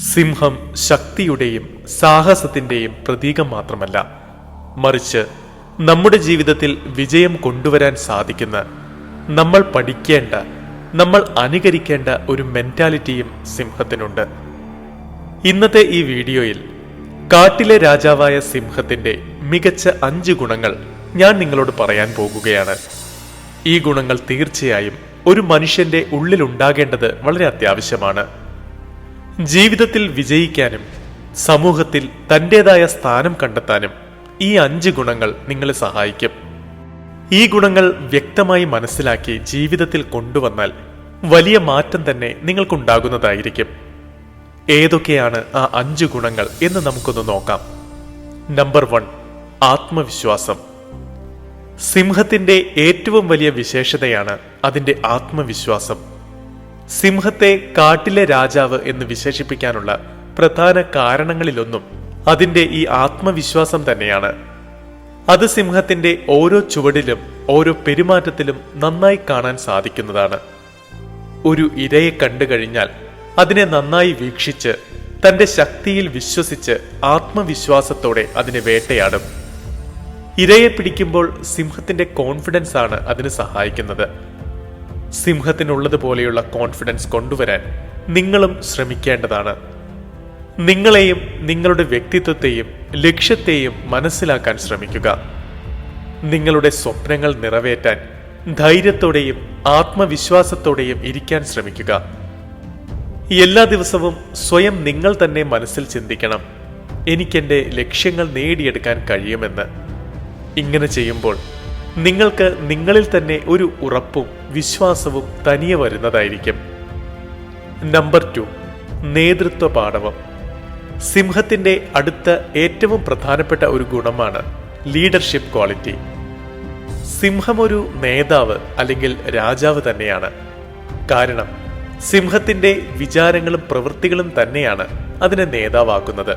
സിംഹം ശക്തിയുടെയും സാഹസത്തിന്റെയും പ്രതീകം മാത്രമല്ല, മറിച്ച് നമ്മുടെ ജീവിതത്തിൽ വിജയം കൊണ്ടുവരാൻ സാധിക്കുന്ന, നമ്മൾ പഠിക്കേണ്ട, നമ്മൾ അനുകരിക്കേണ്ട ഒരു മെന്റാലിറ്റിയും സിംഹത്തിനുണ്ട്. ഇന്നത്തെ ഈ വീഡിയോയിൽ കാട്ടിലെ രാജാവായ സിംഹത്തിന്റെ മികച്ച 5 ഗുണങ്ങൾ ഞാൻ നിങ്ങളോട് പറയാൻ പോകുകയാണ്. ഈ ഗുണങ്ങൾ തീർച്ചയായും ഒരു മനുഷ്യന്റെ ഉള്ളിലുണ്ടാകേണ്ടത് വളരെ അത്യാവശ്യമാണ്. ജീവിതത്തിൽ വിജയിക്കാനും സമൂഹത്തിൽ തന്റേതായ സ്ഥാനം കണ്ടെത്താനും ഈ 5 ഗുണങ്ങൾ നിങ്ങളെ സഹായിക്കും. ഈ ഗുണങ്ങൾ വ്യക്തമായി മനസ്സിലാക്കി ജീവിതത്തിൽ കൊണ്ടുവന്നാൽ വലിയ മാറ്റം തന്നെ നിങ്ങൾക്കുണ്ടാകുന്നതായിരിക്കും. ഏതൊക്കെയാണ് ആ 5 ഗുണങ്ങൾ എന്ന് നമുക്കൊന്ന് നോക്കാം. നമ്പർ 1, ആത്മവിശ്വാസം. സിംഹത്തിന്റെ ഏറ്റവും വലിയ വിശേഷതയാണ് അതിന്റെ ആത്മവിശ്വാസം. സിംഹത്തെ കാട്ടിലെ രാജാവ് എന്ന് വിശേഷിപ്പിക്കാനുള്ള പ്രധാന കാരണങ്ങളിലൊന്നും അതിന്റെ ഈ ആത്മവിശ്വാസം തന്നെയാണ്. അത് സിംഹത്തിന്റെ ഓരോ ചുവടിലും ഓരോ പെരുമാറ്റത്തിലും നന്നായി കാണാൻ സാധിക്കുന്നതാണ്. ഒരു ഇരയെ കണ്ടു കഴിഞ്ഞാൽ അതിനെ നന്നായി വീക്ഷിച്ച് തന്റെ ശക്തിയിൽ വിശ്വസിച്ച് ആത്മവിശ്വാസത്തോടെ അതിനെ വേട്ടയാടും. ഇരയെ പിടിക്കുമ്പോൾ സിംഹത്തിന്റെ കോൺഫിഡൻസ് ആണ് അതിന് സഹായിക്കുന്നത്. സിംഹത്തിനുള്ളതുപോലെയുള്ള കോൺഫിഡൻസ് കൊണ്ടുവരാൻ നിങ്ങളും ശ്രമിക്കേണ്ടതാണ്. നിങ്ങളെയും നിങ്ങളുടെ വ്യക്തിത്വത്തെയും ലക്ഷ്യത്തെയും മനസ്സിലാക്കാൻ ശ്രമിക്കുക. നിങ്ങളുടെ സ്വപ്നങ്ങൾ നിറവേറ്റാൻ ധൈര്യത്തോടെയും ആത്മവിശ്വാസത്തോടെയും ഇരിക്കാൻ ശ്രമിക്കുക. എല്ലാ ദിവസവും സ്വയം നിങ്ങൾ തന്നെ മനസ്സിൽ ചിന്തിക്കണം, എനിക്കെന്റെ ലക്ഷ്യങ്ങൾ നേടിയെടുക്കാൻ കഴിയുമെന്ന്. ഇങ്ങനെ ചെയ്യുമ്പോൾ നിങ്ങൾക്ക് നിങ്ങളിൽ തന്നെ ഒരു ഉറപ്പും വിശ്വാസവും തനിയെ വരുന്നതായിരിക്കും. നമ്പർ 2, നേതൃത്വ പാടവം. സിംഹത്തിന്റെ അടുത്ത ഏറ്റവും പ്രധാനപ്പെട്ട ഒരു ഗുണമാണ് ലീഡർഷിപ്പ് ക്വാളിറ്റി. സിംഹം ഒരു നേതാവ് അല്ലെങ്കിൽ രാജാവ് തന്നെയാണ്. കാരണം സിംഹത്തിന്റെ വിചാരങ്ങളും പ്രവൃത്തികളും തന്നെയാണ് അതിനെ നേതാവാക്കുന്നത്.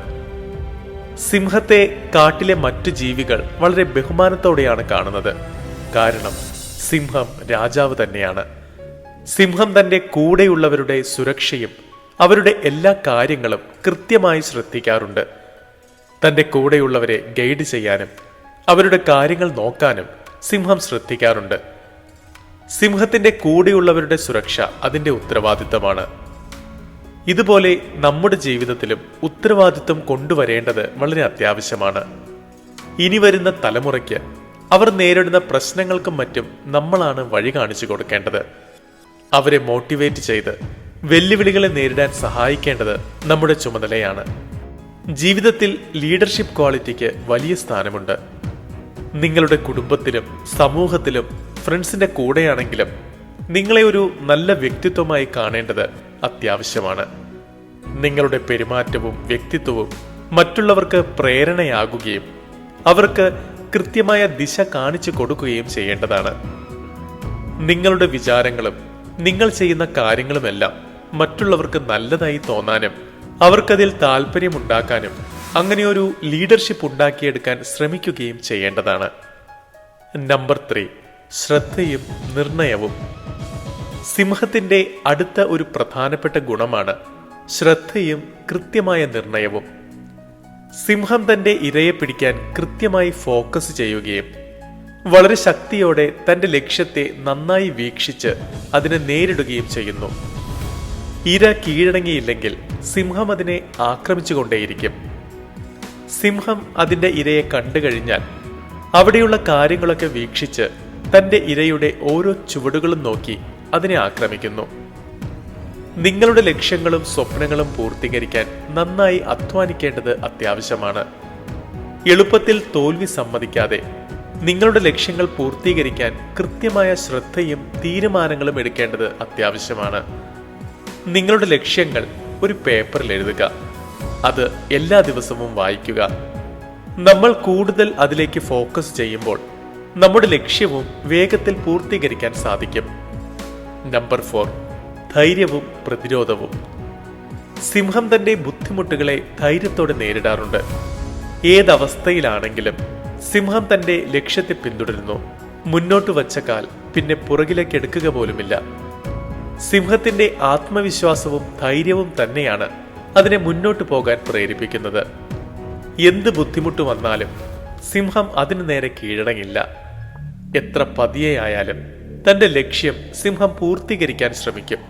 സിംഹത്തെ കാട്ടിലെ മറ്റു ജീവികൾ വളരെ ബഹുമാനത്തോടെയാണ് കാണുന്നത്. കാരണം സിംഹം രാജാവ് തന്നെയാണ്. സിംഹം തന്റെ കൂടെയുള്ളവരുടെ സുരക്ഷയും അവരുടെ എല്ലാ കാര്യങ്ങളും കൃത്യമായി ശ്രദ്ധിക്കാറുണ്ട്. തന്റെ കൂടെയുള്ളവരെ ഗൈഡ് ചെയ്യാനും അവരുടെ കാര്യങ്ങൾ നോക്കാനും സിംഹം ശ്രദ്ധിക്കാറുണ്ട്. സിംഹത്തിന്റെ കൂടെയുള്ളവരുടെ സുരക്ഷ അതിന്റെ ഉത്തരവാദിത്തമാണ്. ഇതുപോലെ നമ്മുടെ ജീവിതത്തിലും ഉത്തരവാദിത്വം കൊണ്ടുവരേണ്ടത് വളരെ അത്യാവശ്യമാണ്. ഇനി വരുന്ന തലമുറയ്ക്ക് അവർ നേരിടുന്ന പ്രശ്നങ്ങൾക്കും മറ്റും നമ്മളാണ് വഴി കാണിച്ചു കൊടുക്കേണ്ടത്. അവരെ മോട്ടിവേറ്റ് ചെയ്ത് വെല്ലുവിളികളെ നേരിടാൻ സഹായിക്കേണ്ടത് നമ്മുടെ ചുമതലയാണ്. ജീവിതത്തിൽ ലീഡർഷിപ്പ് ക്വാളിറ്റിക്ക് വലിയ സ്ഥാനമുണ്ട്. നിങ്ങളുടെ കുടുംബത്തിലും സമൂഹത്തിലും ഫ്രണ്ട്സിന്റെ കൂടെയാണെങ്കിലും നിങ്ങളെ ഒരു നല്ല വ്യക്തിത്വമായി കാണേണ്ടത് അത്യാവശ്യമാണ്. നിങ്ങളുടെ പെരുമാറ്റവും വ്യക്തിത്വവും മറ്റുള്ളവർക്ക് പ്രേരണയാകുകയും അവർക്ക് കൃത്യമായ ദിശ കാണിച്ചു കൊടുക്കുകയും ചെയ്യേണ്ടതാണ്. നിങ്ങളുടെ വിചാരങ്ങളും നിങ്ങൾ ചെയ്യുന്ന കാര്യങ്ങളുമെല്ലാം മറ്റുള്ളവർക്ക് നല്ലതായി തോന്നാനും അവർക്കതിൽ താല്പര്യമുണ്ടാക്കാനും അങ്ങനെയൊരു ലീഡർഷിപ്പ് ഉണ്ടാക്കിയെടുക്കാൻ ശ്രമിക്കുകയും ചെയ്യേണ്ടതാണ്. നമ്പർ 3, ശ്രദ്ധയും നിർണയവും. സിംഹത്തിന്റെ അടുത്ത ഒരു പ്രധാനപ്പെട്ട ഗുണമാണ് ശ്രദ്ധയും കൃത്യമായ നിർണയവും. സിംഹം തന്റെ ഇരയെ പിടിക്കാൻ കൃത്യമായി ഫോക്കസ് ചെയ്യുകയും വളരെ ശക്തിയോടെ തന്റെ ലക്ഷ്യത്തെ നന്നായി വീക്ഷിച്ച് അതിനെ നേരിടുകയും ചെയ്യുന്നു. ഇര കീഴടങ്ങിയില്ലെങ്കിൽ സിംഹം അതിനെ ആക്രമിച്ചുകൊണ്ടേയിരിക്കും. സിംഹം അതിന്റെ ഇരയെ കണ്ടു കഴിഞ്ഞാൽ അവിടെയുള്ള കാര്യങ്ങളൊക്കെ വീക്ഷിച്ച് തന്റെ ഇരയുടെ ഓരോ ചുവടുകളും നോക്കി അതിനെ ആക്രമിക്കുന്നു. നിങ്ങളുടെ ലക്ഷ്യങ്ങളും സ്വപ്നങ്ങളും പൂർത്തീകരിക്കാൻ നന്നായി അധ്വാനിക്കേണ്ടത് അത്യാവശ്യമാണ്. എളുപ്പത്തിൽ തോൽവി സമ്മതിക്കാതെ നിങ്ങളുടെ ലക്ഷ്യങ്ങൾ പൂർത്തീകരിക്കാൻ കൃത്യമായ ശ്രദ്ധയും തീരുമാനങ്ങളും എടുക്കേണ്ടത് അത്യാവശ്യമാണ്. നിങ്ങളുടെ ലക്ഷ്യങ്ങൾ ഒരു പേപ്പറിൽ എഴുതുക. അത് എല്ലാ ദിവസവും വായിക്കുക. നമ്മൾ കൂടുതൽ അതിലേക്ക് ഫോക്കസ് ചെയ്യുമ്പോൾ നമ്മുടെ ലക്ഷ്യവും വേഗത്തിൽ പൂർത്തീകരിക്കാൻ സാധിക്കും. നമ്പർ 4, ധൈര്യവും പ്രതിരോധവും. സിംഹം തന്റെ ബുദ്ധിമുട്ടുകളെ ധൈര്യത്തോടെ നേരിടാറുണ്ട്. ഏതവസ്ഥയിലാണെങ്കിലും സിംഹം തന്റെ ലക്ഷ്യത്തെ പിന്തുടരുന്നു. മുന്നോട്ട് വച്ച കാൽ പിന്നെ പുറകിലേക്ക് എടുക്കുക പോലുമില്ല. സിംഹത്തിന്റെ ആത്മവിശ്വാസവും ധൈര്യവും തന്നെയാണ് അതിനെ മുന്നോട്ട് പോകാൻ പ്രേരിപ്പിക്കുന്നത്. എന്ത് ബുദ്ധിമുട്ട് വന്നാലും സിംഹം അതിനു നേരെ കീഴടങ്ങില്ല. എത്ര പതിയെയായാലും തന്റെ ലക്ഷ്യം സിംഹം പൂർത്തീകരിക്കാൻ ശ്രമിക്കും.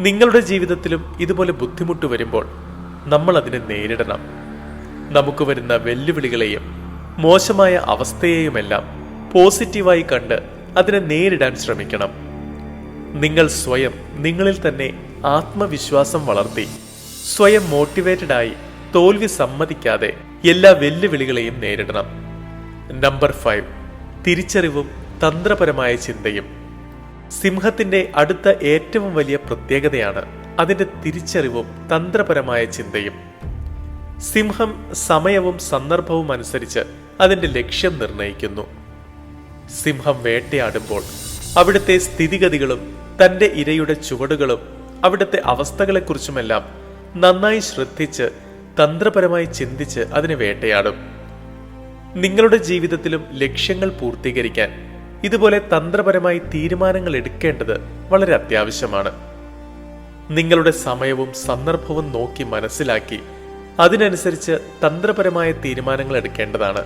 നിങ്ങളുടെ ജീവിതത്തിലും ഇതുപോലെ ബുദ്ധിമുട്ട് വരുമ്പോൾ നമ്മൾ അതിനെ നേരിടണം. നമുക്ക് വരുന്ന വെല്ലുവിളികളെയും മോശമായ അവസ്ഥയെയുമെല്ലാം പോസിറ്റീവായി കണ്ട് അതിനെ നേരിടാൻ ശ്രമിക്കണം. നിങ്ങൾ സ്വയം നിങ്ങളിൽ തന്നെ ആത്മവിശ്വാസം വളർത്തി സ്വയം മോട്ടിവേറ്റഡായി തോൽവി സമ്മതിക്കാതെ എല്ലാ വെല്ലുവിളികളെയും നേരിടണം. നമ്പർ 5, തിരിച്ചറിവും തന്ത്രപരമായ ചിന്തയും. സിംഹത്തിന്റെ അടുത്ത ഏറ്റവും വലിയ പ്രത്യേകതയാണ് അതിന്റെ തിരിച്ചറിവും തന്ത്രപരമായ ചിന്തയും. സിംഹം സമയവും സന്ദർഭവും അനുസരിച്ച് അതിന്റെ ലക്ഷ്യം നിർണയിക്കുന്നു. സിംഹം വേട്ടയാടുമ്പോൾ അവിടുത്തെ സ്ഥിതിഗതികളും തന്റെ ഇരയുടെ ചുവടുകളും അവിടുത്തെ അവസ്ഥകളെക്കുറിച്ചുമെല്ലാം നന്നായി ശ്രദ്ധിച്ച് തന്ത്രപരമായി ചിന്തിച്ച് അതിനെ വേട്ടയാടും. നിങ്ങളുടെ ജീവിതത്തിലും ലക്ഷ്യങ്ങൾ പൂർത്തീകരിക്കാൻ ഇതുപോലെ തന്ത്രപരമായി തീരുമാനങ്ങൾ എടുക്കേണ്ടത് വളരെ അത്യാവശ്യമാണ്. നിങ്ങളുടെ സമയവും സന്ദർഭവും നോക്കി മനസ്സിലാക്കി അതിനനുസരിച്ച് തന്ത്രപരമായ തീരുമാനങ്ങൾ എടുക്കേണ്ടതാണ്.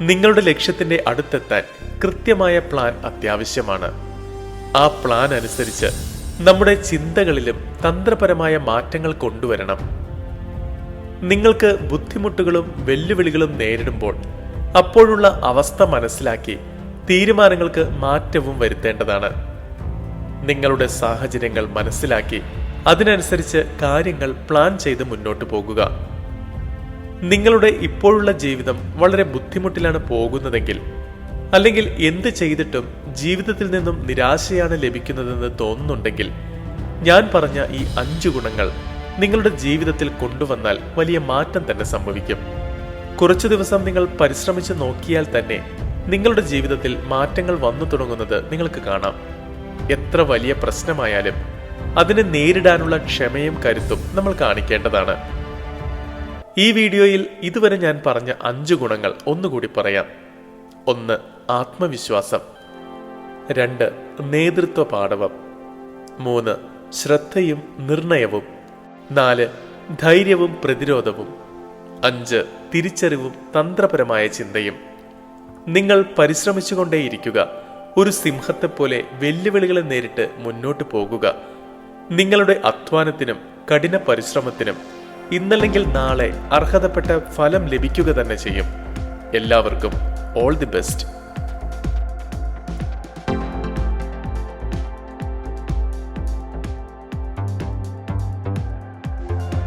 നിങ്ങളുടെ ലക്ഷ്യത്തിന്റെ അടുത്തെത്താൻ കൃത്യമായ പ്ലാൻ അത്യാവശ്യമാണ്. ആ പ്ലാൻ അനുസരിച്ച് നമ്മുടെ ചിന്തകളിലും തന്ത്രപരമായ മാറ്റങ്ങൾ കൊണ്ടുവരണം. നിങ്ങൾക്ക് ബുദ്ധിമുട്ടുകളും വെല്ലുവിളികളും നേരിടുമ്പോൾ അപ്പോഴുള്ള അവസ്ഥ മനസ്സിലാക്കി തീരുമാനങ്ങൾക്ക് മാറ്റവും വരുത്തേണ്ടതാണ്. നിങ്ങളുടെ സാഹചര്യങ്ങൾ മനസ്സിലാക്കി അതിനനുസരിച്ച് കാര്യങ്ങൾ പ്ലാൻ ചെയ്ത് മുന്നോട്ട് പോകുക. നിങ്ങളുടെ ഇപ്പോഴുള്ള ജീവിതം വളരെ ബുദ്ധിമുട്ടിലാണ് പോകുന്നതെങ്കിൽ, അല്ലെങ്കിൽ എന്ത് ചെയ്തിട്ടും ജീവിതത്തിൽ നിന്നും നിരാശയാണ് ലഭിക്കുന്നതെന്ന് തോന്നുന്നുണ്ടെങ്കിൽ, ഞാൻ പറഞ്ഞ ഈ 5 ഗുണങ്ങൾ നിങ്ങളുടെ ജീവിതത്തിൽ കൊണ്ടുവന്നാൽ വലിയ മാറ്റം തന്നെ സംഭവിക്കും. കുറച്ചു ദിവസം നിങ്ങൾ പരിശ്രമിച്ച് നോക്കിയാൽ തന്നെ നിങ്ങളുടെ ജീവിതത്തിൽ മാറ്റങ്ങൾ വന്നു തുടങ്ങുന്നത് നിങ്ങൾക്ക് കാണാം. എത്ര വലിയ പ്രശ്നമായാലും അതിനെ നേരിടാനുള്ള ക്ഷമയും കരുത്തും നമ്മൾ കാണിക്കേണ്ടതാണ്. ഈ വീഡിയോയിൽ ഇതുവരെ ഞാൻ പറഞ്ഞ 5 ഗുണങ്ങൾ ഒന്നുകൂടി പറയാം. 1. ആത്മവിശ്വാസം. 2. നേതൃത്വ പാടവം. 3. ശ്രദ്ധയും നിർണയവും. 4. ധൈര്യവും പ്രതിരോധവും. 5. തിരിച്ചറിവും തന്ത്രപരമായ ചിന്തയും. നിങ്ങൾ പരിശ്രമിച്ചുകൊണ്ടേയിരിക്കുക. ഒരു സിംഹത്തെപ്പോലെ വെല്ലുവിളികളെ നേരിട്ട് മുന്നോട്ട് പോകുക. നിങ്ങളുടെ അധ്വാനത്തിനും കഠിന പരിശ്രമത്തിനും ഇന്നല്ലെങ്കിൽ നാളെ അർഹതപ്പെട്ട ഫലം ലഭിക്കുക തന്നെ ചെയ്യും. എല്ലാവർക്കും ഓൾ ദി ബെസ്റ്റ്.